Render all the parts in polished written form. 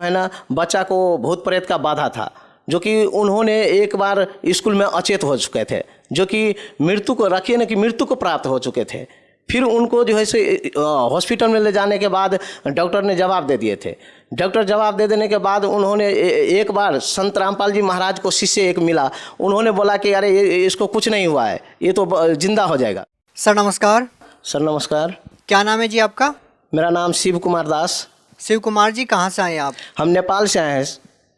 है ना, बच्चा को भूत प्रेत का बाधा था, जो कि उन्होंने एक बार स्कूल में अचेत हो चुके थे, जो कि मृत्यु को रखिए ना कि मृत्यु को प्राप्त हो चुके थे। फिर उनको जो है से हॉस्पिटल में ले जाने के बाद डॉक्टर ने जवाब दे दिए थे। डॉक्टर जवाब दे देने के बाद उन्होंने एक बार संत रामपाल जी महाराज को शिष्य एक मिला, उन्होंने बोला कि अरे इसको कुछ नहीं हुआ है, ये तो जिंदा हो जाएगा। सर नमस्कार। सर नमस्कार। क्या नाम है जी आपका? मेरा नाम शिव कुमार दास। शिव कुमार जी, कहाँ से आए आप? हम नेपाल से आए हैं।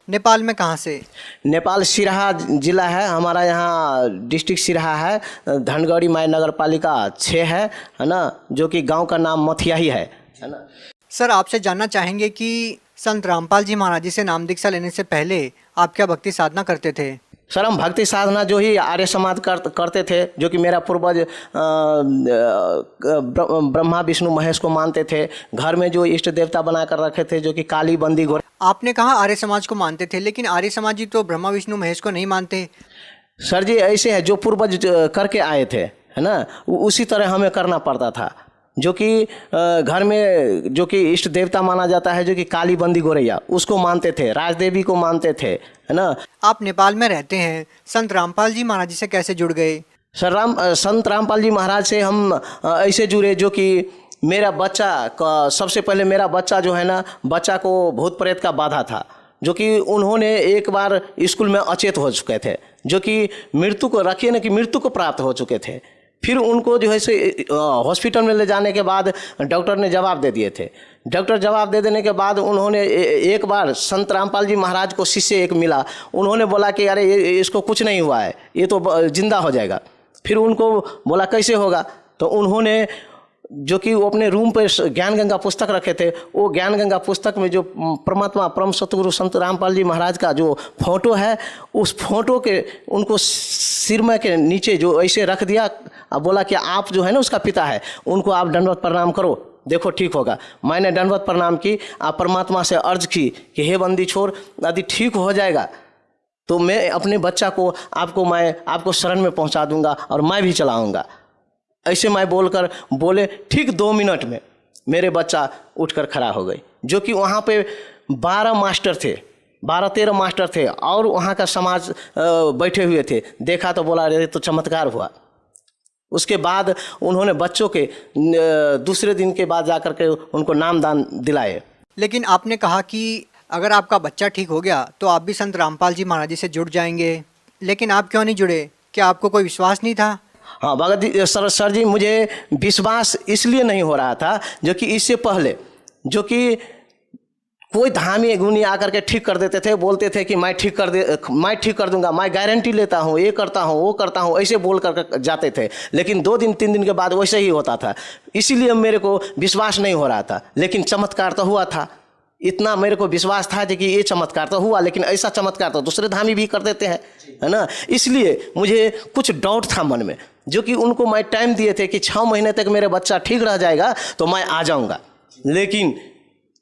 नेपाल में कहाँ से? नेपाल सिरहा जिला है हमारा, यहाँ डिस्ट्रिक्ट सिरहा है, धनगढ़ी माई नगर पालिका 6 है ना, जो कि गांव का नाम मथिया ही है ना। सर आपसे जानना चाहेंगे कि संत रामपाल जी महाराज जी से नाम दीक्षा लेने से पहले आप क्या भक्ति साधना करते थे? सर हम भक्ति साधना जो ही आर्य समाज करते थे, जो कि मेरा पूर्वज ब्रह्मा विष्णु महेश को मानते थे। घर में जो इष्ट देवता बनाकर रखे थे, जो कि काली बंदी घोड़े। आपने कहा आर्य समाज को मानते थे, लेकिन आर्य समाज जी तो ब्रह्मा विष्णु महेश को नहीं मानते। सर जी ऐसे है, जो पूर्वज करके आए थे है ना, उसी तरह हमें करना पड़ता था। जो कि घर में जो कि इष्ट देवता माना जाता है, जो कि काली बंदी गोरैया, उसको मानते थे, राजदेवी को मानते थे, है ना। आप नेपाल में रहते हैं, संत रामपाल जी महाराज जी से कैसे जुड़ गए? सर संत रामपाल जी महाराज से हम ऐसे जुड़े, जो कि मेरा बच्चा का, सबसे पहले मेरा बच्चा जो है ना, बच्चा को भूत प्रेत का बाधा था, जो कि उन्होंने एक बार स्कूल में अचेत हो चुके थे, जो कि मृत्यु को रखिए ना कि मृत्यु को प्राप्त हो चुके थे। फिर उनको जो है से हॉस्पिटल में ले जाने के बाद डॉक्टर ने जवाब दे दिए थे। डॉक्टर जवाब दे देने के बाद उन्होंने एक बार संत रामपाल जी महाराज को शिष्य एक मिला, उन्होंने बोला कि अरे इसको कुछ नहीं हुआ है, ये तो जिंदा हो जाएगा। फिर उनको बोला कैसे होगा, तो उन्होंने जो कि वो अपने रूम पर ज्ञान गंगा पुस्तक रखे थे, वो ज्ञान गंगा पुस्तक में जो परमात्मा परम सतगुरु संत रामपाल जी महाराज का जो फोटो है, उस फोटो के उनको सिर में के नीचे जो ऐसे रख दिया, अब बोला कि आप जो है ना उसका पिता है, उनको आप दंडवत प्रणाम करो, देखो ठीक होगा। मैंने दंडवत प्रणाम की, आप परमात्मा से अर्ज की कि हे बंदी छोड़, यदि ठीक हो जाएगा तो मैं अपने बच्चा को मैं आपको शरण में पहुंचा दूंगा और मैं भी चलाऊंगा। ऐसे मैं बोले ठीक 2 मिनट में मेरे बच्चा उठकर खड़ा हो गई। जो कि वहाँ पे 12 मास्टर थे, 12-13 मास्टर थे, और वहाँ का समाज बैठे हुए थे। देखा तो बोला अरे तो चमत्कार हुआ। उसके बाद उन्होंने बच्चों के दूसरे दिन के बाद जाकर के उनको नामदान दिलाए। लेकिन आपने कहा कि अगर आपका बच्चा ठीक हो गया तो आप भी संत रामपाल जी महाराज जी से जुड़ जाएंगे, लेकिन आप क्यों नहीं जुड़े? क्या आपको कोई विश्वास नहीं था? हाँ भगत जी, सर जी मुझे विश्वास इसलिए नहीं हो रहा था, जो कि इससे पहले जो कि कोई धामी गुनी आकर के ठीक कर देते थे, बोलते थे कि मैं ठीक कर दूंगा, मैं गारंटी लेता हूँ, ये करता हूँ वो करता हूँ, ऐसे बोल कर जाते थे। लेकिन 2 दिन 3 दिन के बाद वैसे ही होता था, इसीलिए मेरे को विश्वास नहीं हो रहा था। लेकिन चमत्कार तो हुआ था, इतना मेरे को विश्वास था कि ये चमत्कार तो हुआ, लेकिन ऐसा चमत्कार तो दूसरे धामी भी कर देते हैं, है ना। इसलिए मुझे कुछ डाउट था मन में, जो कि उनको मैं टाइम दिए थे कि 6 महीने तक मेरे बच्चा ठीक रह जाएगा तो मैं आ जाऊंगा। लेकिन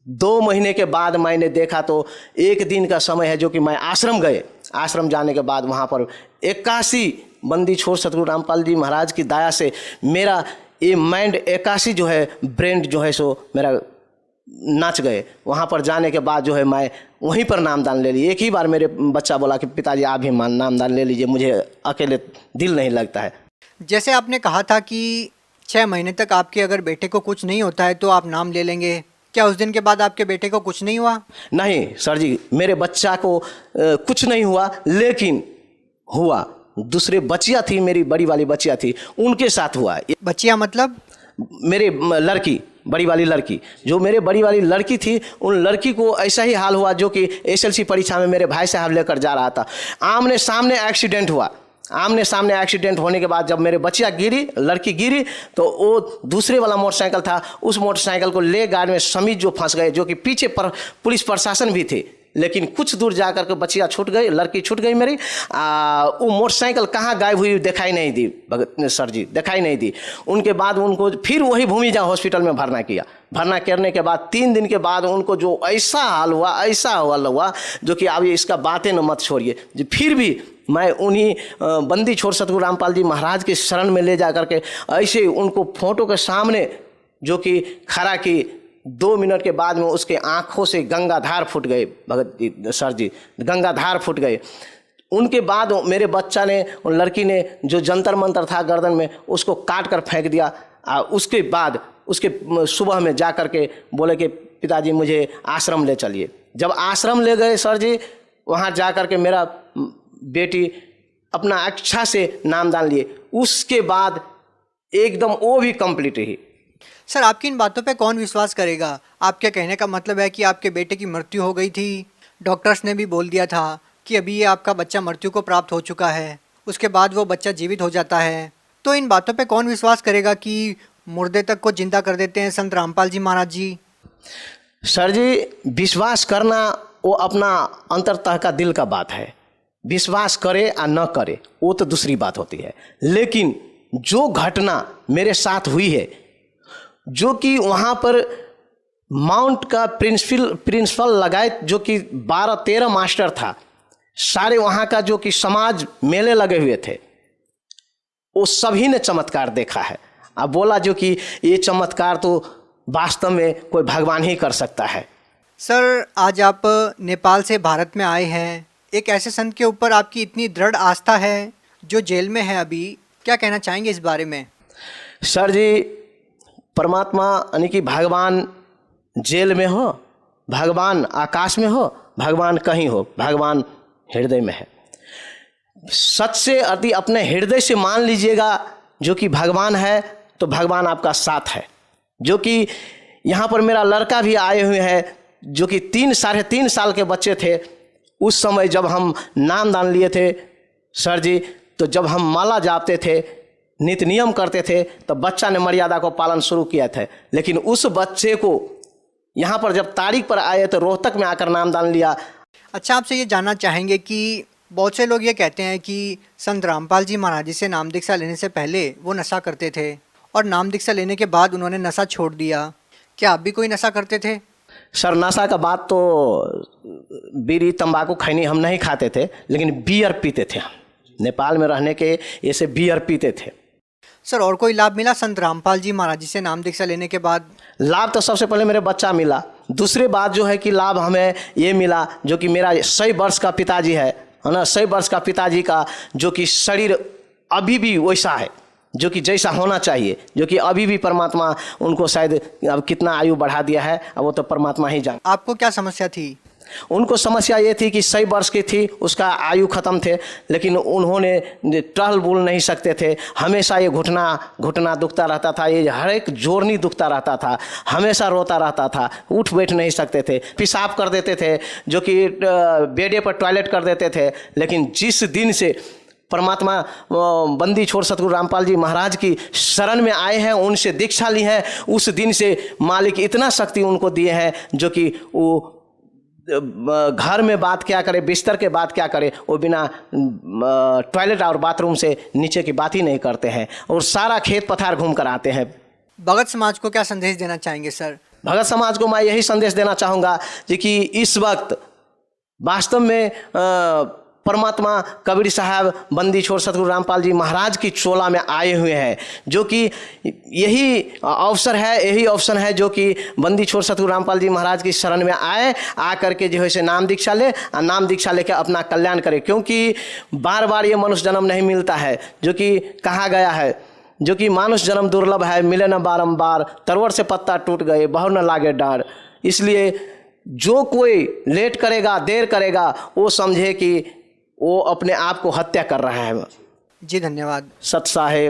2 महीने के बाद मैंने देखा तो 1 दिन का समय है, जो कि मैं आश्रम गए। आश्रम जाने के बाद वहाँ पर 81 बंदी छोड़ सतगुरु रामपाल जी महाराज की दया से मेरा ये माइंड 81 जो है ब्रेन जो है सो मेरा नाच गए। वहाँ पर जाने के बाद जो है मैं वहीं पर नामदान ले ली। एक ही बार मेरे बच्चा बोला कि पिताजी आप भी नामदान ले लीजिए, मुझे अकेले दिल नहीं लगता है। जैसे आपने कहा था कि 6 महीने तक आपके अगर बेटे को कुछ नहीं होता है तो आप नाम ले लेंगे, क्या उस दिन के बाद आपके बेटे को कुछ नहीं हुआ? नहीं सर जी, मेरे बच्चा को कुछ नहीं हुआ, लेकिन हुआ दूसरे बच्चियाँ थी, मेरी बड़ी वाली बच्चियाँ थी, उनके साथ हुआ। बच्चियाँ मतलब? मेरे लड़की, बड़ी वाली लड़की, जो मेरे बड़ी वाली लड़की थी, उन लड़की को ऐसा ही हाल हुआ, जो कि SLC परीक्षा में मेरे भाई साहब लेकर जा रहा था। आमने सामने एक्सीडेंट हुआ। आमने सामने एक्सीडेंट होने के बाद जब मेरे बच्चियाँ गिरी, लड़की गिरी, तो वो दूसरे वाला मोटरसाइकिल था, उस मोटरसाइकिल को ले गार्ड में समीत जो फंस गए, जो कि पीछे पर पुलिस प्रशासन भी थे। लेकिन कुछ दूर जाकर के बच्चियाँ छूट गई, लड़की छूट गई मेरी। वो मोटरसाइकिल कहाँ गायब हुई दिखाई नहीं दी भगत सर जी, दिखाई नहीं दी। उनके बाद उनको फिर वही भूमिजा हॉस्पिटल में भरना किया। भरना करने के बाद 3 दिन के बाद उनको जो ऐसा हाल हुआ, जो कि अब इसका बातें न मत छोड़िए। फिर भी मैं उन्हीं बंदी छोड़ सतगुरु रामपाल जी महाराज के शरण में ले जा करके ऐसे उनको फोटो के सामने जो कि खड़ा की, 2 मिनट के बाद में उसके आंखों से गंगाधार फूट गए। भगत जी सर जी गंगाधार फूट गए। उनके बाद मेरे बच्चा ने, उन लड़की ने जो जंतर मंतर था गर्दन में, उसको काट कर फेंक दिया। उसके बाद उसके सुबह में जा कर के बोले कि पिताजी मुझे आश्रम ले चलिए। जब आश्रम ले गए सर जी, वहाँ जा कर के मेरा बेटी अपना अच्छा से नामदान लिए। उसके बाद एकदम वो भी कंप्लीट रही। सर आपकी इन बातों पे कौन विश्वास करेगा? आपके कहने का मतलब है कि आपके बेटे की मृत्यु हो गई थी, डॉक्टर्स ने भी बोल दिया था कि अभी ये आपका बच्चा मृत्यु को प्राप्त हो चुका है, उसके बाद वो बच्चा जीवित हो जाता है, तो इन बातों पे कौन विश्वास करेगा कि मुर्दे तक को जिंदा कर देते हैं संत रामपाल जी महाराज जी? सर जी विश्वास करना वो अपना अंतरतः का दिल का बात है। विश्वास करे या न करे वो तो दूसरी बात होती है। लेकिन जो घटना मेरे साथ हुई है, जो कि वहाँ पर माउंट का प्रिंसिपल लगाए, जो कि 12-13 मास्टर था, सारे वहाँ का जो कि समाज मेले लगे हुए थे, वो सभी ने चमत्कार देखा है। अब बोला जो कि ये चमत्कार तो वास्तव में कोई भगवान ही कर सकता है। सर आज आप नेपाल से भारत में आए हैं, एक ऐसे संत के ऊपर आपकी इतनी दृढ़ आस्था है जो जेल में है अभी, क्या कहना चाहेंगे इस बारे में? सर जी परमात्मा यानी कि भगवान जेल में हो, भगवान आकाश में हो, भगवान कहीं हो, भगवान हृदय में है। सच से अति अपने हृदय से मान लीजिएगा जो कि भगवान है, तो भगवान आपका साथ है। जो कि यहाँ पर मेरा लड़का भी आए हुए हैं, जो कि 3-3.5 साल के बच्चे थे। उस समय जब हम नामदान लिए थे सर जी, तो जब हम माला जापते थे, नित्य नियम करते थे, तो बच्चा ने मर्यादा को पालन शुरू किया था। लेकिन उस बच्चे को यहाँ पर जब तारीख पर आए तो रोहतक में आकर नामदान लिया। अच्छा आपसे ये जानना चाहेंगे कि बहुत से लोग ये कहते हैं कि संत रामपाल जी महाराज जी से नाम दीक्षा लेने से पहले वो नशा करते थे और नाम दीक्षा लेने के बाद उन्होंने नशा छोड़ दिया, क्या आप भी कोई नशा करते थे? सर नशा का बात तो बीड़ी तंबाकू खैनी हम नहीं खाते थे, लेकिन बियर पीते थे। नेपाल में रहने के ऐसे बियर पीते थे। सर और कोई लाभ मिला संत रामपाल जी महाराज जी से नाम दीक्षा लेने के बाद? लाभ तो सबसे पहले मेरे बच्चा मिला। दूसरी बात जो है कि लाभ हमें ये मिला जो कि मेरा 100 वर्ष का पिताजी है ना, 100 वर्ष का पिताजी का जो कि शरीर अभी भी वैसा है जो कि जैसा होना चाहिए, जो कि अभी भी परमात्मा उनको शायद अब कितना आयु बढ़ा दिया है, अब वो तो परमात्मा ही जान। आपको क्या समस्या थी? उनको समस्या ये थी कि 100 वर्ष की थी, उसका आयु ख़त्म थे, लेकिन उन्होंने टहल बोल नहीं सकते थे। हमेशा ये घुटना दुखता रहता था, ये हर एक जोड़नी दुखता रहता था, हमेशा रोता रहता था, उठ बैठ नहीं सकते थे, पेशाब कर देते थे, जो कि बेडे पर टॉयलेट कर देते थे। लेकिन जिस दिन से परमात्मा बंदी छोड़ सतगुरु रामपाल जी महाराज की शरण में आए हैं, उनसे दीक्षा ली है, उस दिन से मालिक इतना शक्ति उनको दिए हैं जो कि वो घर में बात क्या करे, बिस्तर के बात क्या करे, वो बिना टॉयलेट और बाथरूम से नीचे की बात ही नहीं करते हैं और सारा खेत पथार घूम कर आते हैं। भगत समाज को क्या संदेश देना चाहेंगे सर? भगत समाज को मैं यही संदेश देना चाहूँगा कि इस वक्त वास्तव में परमात्मा कबीर साहब बंदी छोड़ सतगुरु रामपाल जी महाराज की चोला में आए हुए हैं, जो कि यही अवसर है जो कि बंदी छोड़ सतगुरु रामपाल जी महाराज की शरण में आ करके जो है से नाम दीक्षा ले और नाम दीक्षा लेकर अपना कल्याण करे। क्योंकि बार बार ये मनुष्य जन्म नहीं मिलता है, जो कि कहा गया है जो कि मानुष जन्म दुर्लभ है, मिले न बारंबार, तरवर से पत्ता टूट गए, बहु न लागे डार। इसलिए जो कोई लेट करेगा, देर करेगा, वो समझे कि वो अपने आप को हत्या कर रहा है। जी धन्यवाद। सत साहेब।